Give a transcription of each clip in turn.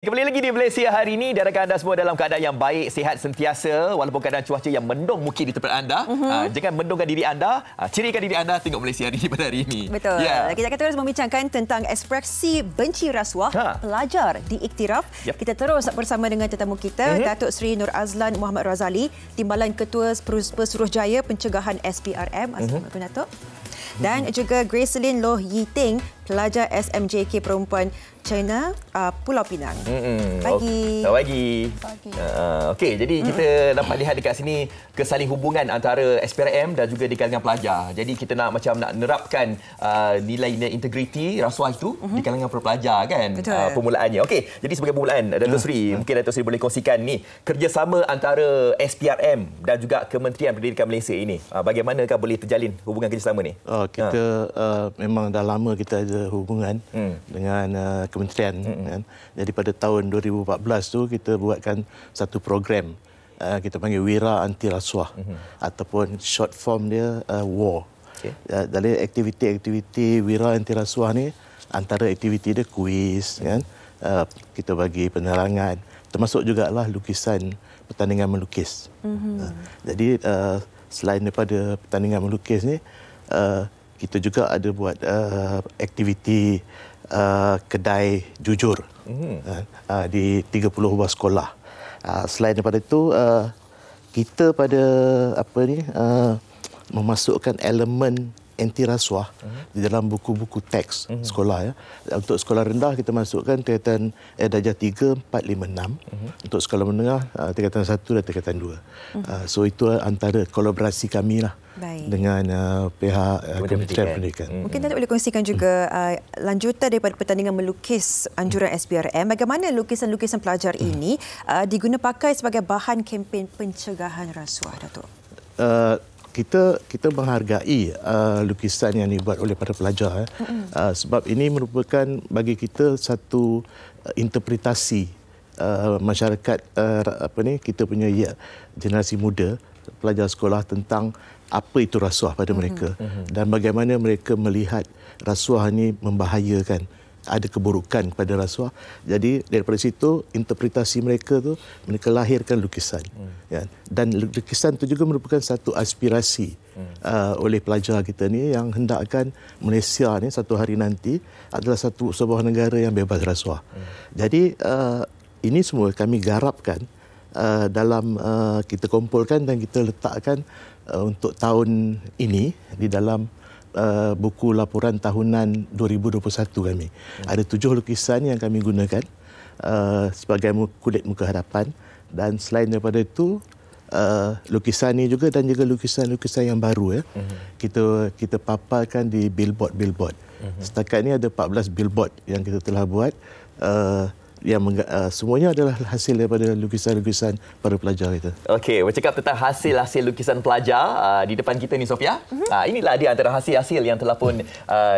Kembali lagi di Malaysia hari ini. Diharapkan anda semua dalam keadaan yang baik, sihat sentiasa. Walaupun keadaan cuaca yang mendung mungkin di tempat anda. Jangan mendungkan diri anda. Cirikan diri anda tengok Malaysia hari ini pada hari ini. Betul. Kita akan terus membincangkan tentang ekspresi benci rasuah pelajar di Iktiraf. Kita terus bersama dengan tetamu kita, Datuk Seri Nur Azlan Muhammad Razali, Timbalan Ketua Pesuruhjaya Pencegahan SPRM. Assalamualaikum, Datuk. Dan juga Gracelyn Loh Yi Ting, pelajar SMJK Perempuan China, Pulau Pinang. Pagi. Okey, jadi kita dapat lihat dekat sini kesaling hubungan antara SPRM dan juga di kalangan pelajar. Jadi kita nak nerapkan nilai-nilai integriti rasuah itu di kalangan para pelajar kan. Permulaannya. Okey, jadi sebagai permulaan Datuk Seri, mungkin Datuk Seri boleh kongsikan ni kerjasama antara SPRM dan juga Kementerian Pendidikan Malaysia ini. Bagaimanakah boleh terjalin hubungan kerjasama ni? Kita memang dah lama kita ada hubungan dengan kementerian kan. Jadi pada tahun 2014 tu kita buatkan satu program kita panggil Wira Anti Rasuah ataupun short form dia WAR. Dari aktiviti-aktiviti Wira Anti Rasuah ni, antara aktiviti dia kuis kan, kita bagi penerangan, termasuk jugalah lukisan, pertandingan melukis. Jadi selain daripada pertandingan melukis ni, kita juga ada buat aktiviti kedai jujur di 30 buah sekolah. Selain daripada itu, kita pada memasukkan elemen anti rasuah di dalam buku-buku teks sekolah. Untuk sekolah rendah kita masukkan tingkatan darjah 3, 4, 5, 6. Untuk sekolah menengah tingkatan 1 dan tingkatan 2. So itu antara kolaborasi kami lah dengan pihak Kementerian Pendidikan. Mungkin Datuk boleh kongsikan juga lanjutan daripada pertandingan melukis anjuran SPRM. Bagaimana lukisan-lukisan pelajar ini diguna pakai sebagai bahan kempen pencegahan rasuah, Datuk? Kita menghargai lukisan yang dibuat oleh para pelajar sebab ini merupakan bagi kita satu interpretasi masyarakat kita punya generasi muda, pelajar sekolah, tentang apa itu rasuah pada mereka dan bagaimana mereka melihat rasuah ini membahayakan, ada keburukan pada rasuah. Jadi daripada situ interpretasi mereka tu, mereka lahirkan lukisan. Dan lukisan itu juga merupakan satu aspirasi oleh pelajar kita ni yang hendakkan Malaysia ni satu hari nanti adalah sebuah negara yang bebas rasuah. Jadi ini semua kami garapkan dalam kita kumpulkan dan kita letakkan untuk tahun ini di dalam buku laporan tahunan 2021 kami. Ada 7 lukisan yang kami gunakan sebagai kulit muka hadapan, dan selain daripada itu lukisan ini juga dan juga lukisan-lukisan yang baru kita paparkan di billboard. Setakat ini ada 14 billboard yang kita telah buat, yang semuanya adalah hasil daripada lukisan-lukisan para pelajar kita. Okey, bercakap tentang hasil-hasil lukisan pelajar di depan kita ni, Sofia. Inilah dia antara hasil-hasil yang telah pun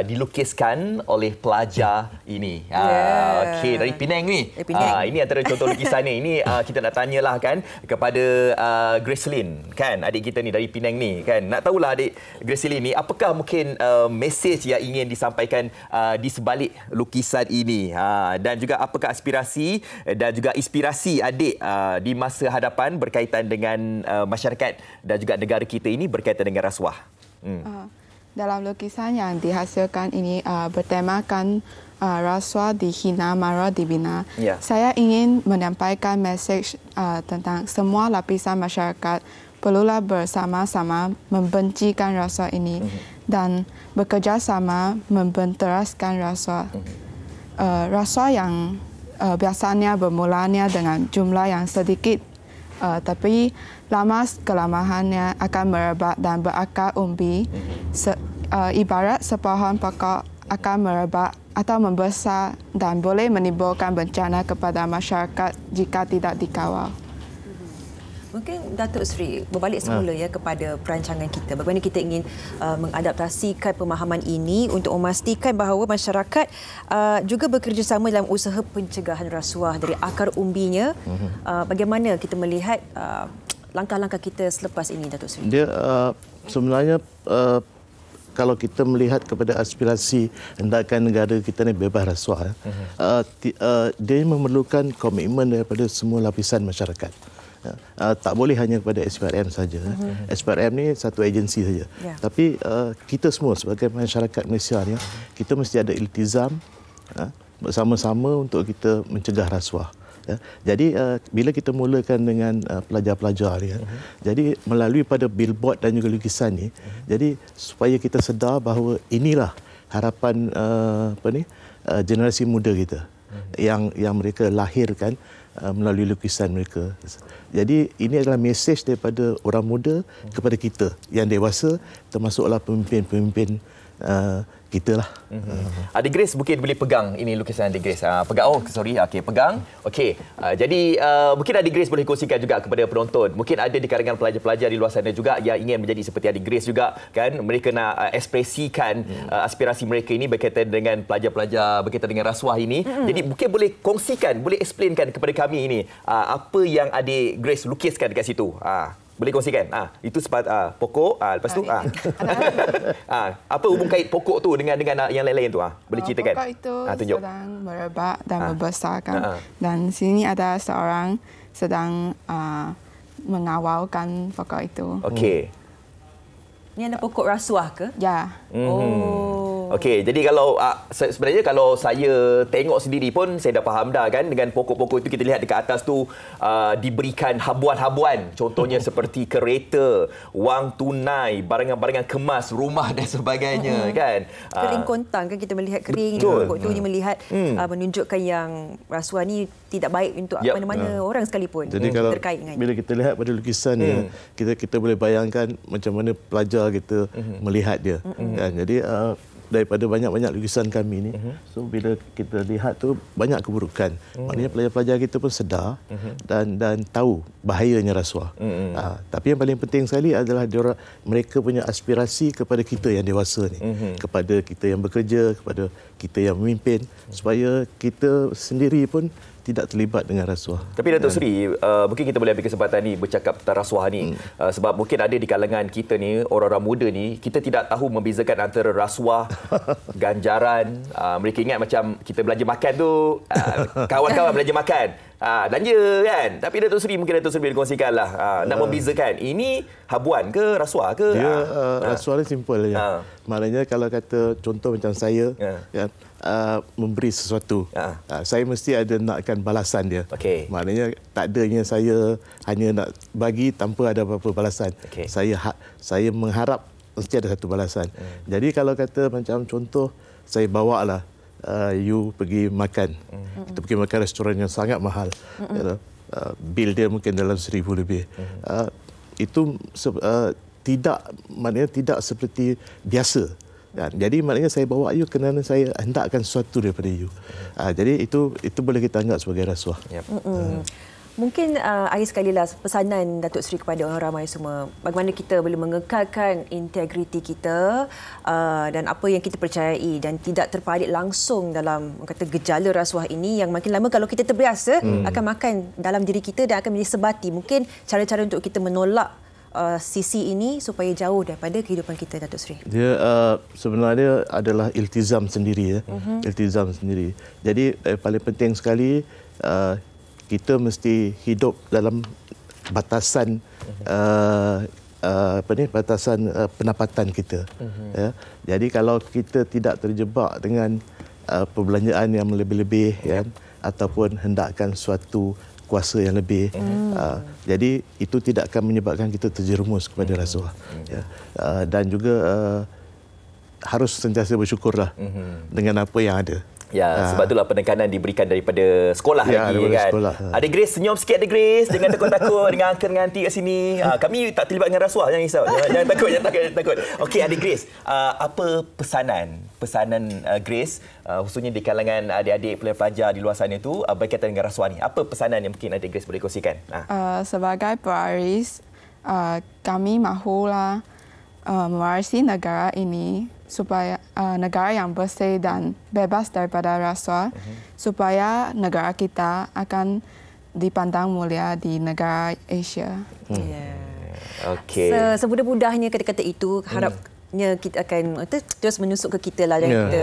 dilukiskan oleh pelajar ini. Okey, dari Penang ni. Ini antara contoh lukisan ni. Ini kita nak tanyalah kan kepada Gracelyn, kan, adik kita ni dari Penang ni, kan. Nak tahulah adik Gracelyn ni, apakah mungkin mesej yang ingin disampaikan di sebalik lukisan ini, dan juga apakah aspirasi dan juga inspirasi adik di masa hadapan berkaitan dengan masyarakat dan juga negara kita ini berkaitan dengan rasuah. Dalam lukisan yang dihasilkan ini bertemakan rasuah dihina, marah dibina. Saya ingin menyampaikan mesej tentang semua lapisan masyarakat perlulah bersama-sama membencikan rasuah ini dan bekerjasama membenteraskan rasuah. Rasuah yang biasanya bermulanya dengan jumlah yang sedikit, tapi lama-kelamaannya akan merebak dan berakar umbi. Ibarat sepohon pokok akan merebak atau membesar dan boleh menimbulkan bencana kepada masyarakat jika tidak dikawal. Mungkin Datuk Seri berbalik semula kepada perancangan kita. Bagaimana kita ingin mengadaptasikan pemahaman ini untuk memastikan bahawa masyarakat juga bekerjasama dalam usaha pencegahan rasuah dari akar umbinya. Bagaimana kita melihat langkah-langkah kita selepas ini, Datuk Seri? Dia sebenarnya kalau kita melihat kepada aspirasi hendakkan negara kita ni bebas rasuah, dia memerlukan komitmen daripada semua lapisan masyarakat. Tak boleh hanya kepada SPRM saja. SPRM ni satu agensi saja. Tapi kita semua sebagai masyarakat Malaysia ni, kita mesti ada iltizam bersama-sama untuk kita mencegah rasuah. Jadi bila kita mulakan dengan pelajar-pelajar ni, jadi melalui pada billboard dan juga lukisan ni, jadi supaya kita sedar bahawa inilah harapan generasi muda kita yang mereka lahirkan melalui lukisan mereka. Jadi ini adalah mesej daripada orang muda kepada kita yang dewasa, termasuklah pemimpin-pemimpin kita lah. Adik Grace mungkin boleh pegang ini lukisan Adik Grace. Pegang. Okey, pegang. Okey. Jadi mungkin Adik Grace boleh kongsikan juga kepada penonton. Mungkin ada di kalangan pelajar-pelajar di luar sana juga yang ingin menjadi seperti Adik Grace juga, kan? Mereka nak ekspresikan aspirasi mereka ini berkaitan dengan pelajar-pelajar, berkaitan dengan rasuah ini. Jadi mungkin boleh kongsikan, boleh explainkan kepada kami ini apa yang Adik Grace lukiskan dekat situ. Boleh kongsikan? Itu pokok. Lepas tu apa hubung kait pokok tu dengan yang lain-lain tu? Boleh ceritakan? Pokok itu tunjuk. sedang merebak dan membesar kan. Dan sini ada seorang sedang mengawalkan pokok itu. Okey. Ini ada pokok rasuah ke? Ya. Okey, jadi kalau sebenarnya kalau saya tengok sendiri pun saya dah faham dah, kan, dengan pokok-pokok itu kita lihat dekat atas tu diberikan habuan-habuan, contohnya seperti kereta, wang tunai, barangan-barangan kemas, rumah dan sebagainya, kan. Kering kontang kan, kita melihat kering pokok tu melihat menunjukkan yang rasuah ni tidak baik untuk mana-mana orang sekalipun. Jadi kalau terkait dengan bila kita lihat pada lukisan ni, kita boleh bayangkan macam mana pelajar kita melihat dia. Kan? Jadi daripada banyak-banyak lukisan kami ni, so bila kita lihat tu banyak keburukan. Maknanya pelajar-pelajar kita pun sedar dan tahu bahayanya rasuah. Tapi yang paling penting sekali adalah mereka punya aspirasi kepada kita yang dewasa ni, kepada kita yang bekerja, kepada kita yang memimpin, supaya kita sendiri pun tidak terlibat dengan rasuah. Tapi Datuk Seri, mungkin kita boleh ambil kesempatan ni bercakap tentang rasuah ni. Sebab mungkin ada di kalangan kita ni, orang-orang muda ni, kita tidak tahu membezakan antara rasuah, ganjaran. Mereka ingat macam kita belanja makan tu, kawan-kawan belanja makan. Belanja kan. Tapi Datuk Seri, mungkin Datuk Seri boleh kongsikanlah nak membezakan ini habuan ke rasuah ke? Rasuah ni simple je. Maknanya kalau kata contoh macam saya, kan, memberi sesuatu, saya mesti ada nakkan balasan dia. Maknanya tak adanya saya hanya nak bagi tanpa ada apa-apa balasan. Saya mengharap mesti ada satu balasan. Jadi kalau kata macam contoh, saya bawa lah you pergi makan. Kita pergi makan restoran yang sangat mahal. Bil dia mungkin dalam 1,000 lebih. Itu maknanya tidak seperti biasa. Jadi maknanya saya bawa you kerana saya hendakkan sesuatu daripada you. Jadi itu boleh kita anggap sebagai rasuah. Mungkin akhir sekali lah pesanan Datuk Seri kepada orang ramai semua. Bagaimana kita boleh mengekalkan integriti kita dan apa yang kita percayai dan tidak terpalit langsung dalam kata gejala rasuah ini yang makin lama kalau kita terbiasa akan makan dalam diri kita dan akan menjadi sebati. Mungkin cara-cara untuk kita menolak sisi ini supaya jauh daripada kehidupan kita, Datuk Seri. Dia sebenarnya adalah iltizam sendiri, iltizam sendiri. Jadi paling penting sekali kita mesti hidup dalam batasan batasan pendapatan kita. Jadi kalau kita tidak terjebak dengan perbelanjaan yang lebih-lebih, kan, ataupun hendakkan suatu kuasa yang lebih, jadi itu tidak akan menyebabkan kita terjerumus kepada rasuah. Dan juga harus sentiasa bersyukurlah dengan apa yang ada. Sebab itulah penekanan diberikan daripada sekolah lagi, kan. Adik Grace, senyum sikit Adik Grace, jangan takut-takut dengan uncle dengan aunty kat sini. Kami tak terlibat dengan rasuah, jangan risau. Jangan takut. Okey Adik Grace, apa pesanan Grace khususnya di kalangan adik-adik pelajar di luar sana itu berkaitan dengan rasuah ni? Apa pesanan yang mungkin Adik Grace boleh kongsikan? Sebagai pewaris, kami mahulah mewarisi negara ini supaya negara yang bersih dan bebas daripada rasuah, supaya negara kita akan dipandang mulia di negara Asia. Okey. Semudah-mudahnya kata-kata itu, harap seterusnya kita akan terus menusuk ke kita lah dan kita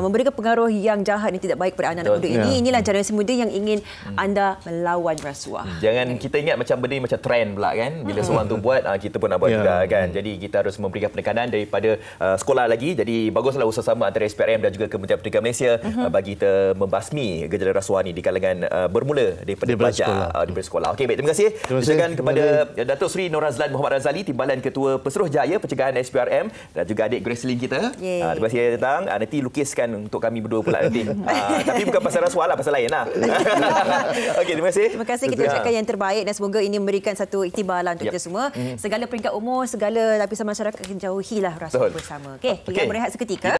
memberikan pengaruh yang jahat dan tidak baik pada anak-anak muda ini. Inilah generasi muda yang ingin anda melawan rasuah. Jangan kita ingat macam benda ni macam trend pula kan. Bila seorang tu buat, kita pun nak buat juga kan. Jadi kita harus memberikan penekanan daripada sekolah lagi. Jadi baguslah usaha-sama antara SPRM dan juga Kementerian Pendidikan Malaysia bagi kita membasmi gejala rasuah ni di kalangan bermula daripada pelajar daripada sekolah. Okey, baik, terima kasih. Ucapkan kepada Datuk Seri Nur Azlan Muhammad Razali, Timbalan Ketua Pesuruhjaya Pencegahan SPRM, dan juga adik Grace Lin kita. Terima kasih datang. Nanti lukiskan untuk kami berdua pula nanti. Tapi bukan pasal rasuah lah, pasal lain lah. Okey, terima kasih. Terima kasih, kita ucapkan yang terbaik dan semoga ini memberikan satu iktibar lah untuk kita semua. Segala peringkat umur, segala lapisan masyarakat, jauhilah rasuah bersama. Okey, kita berehat seketika.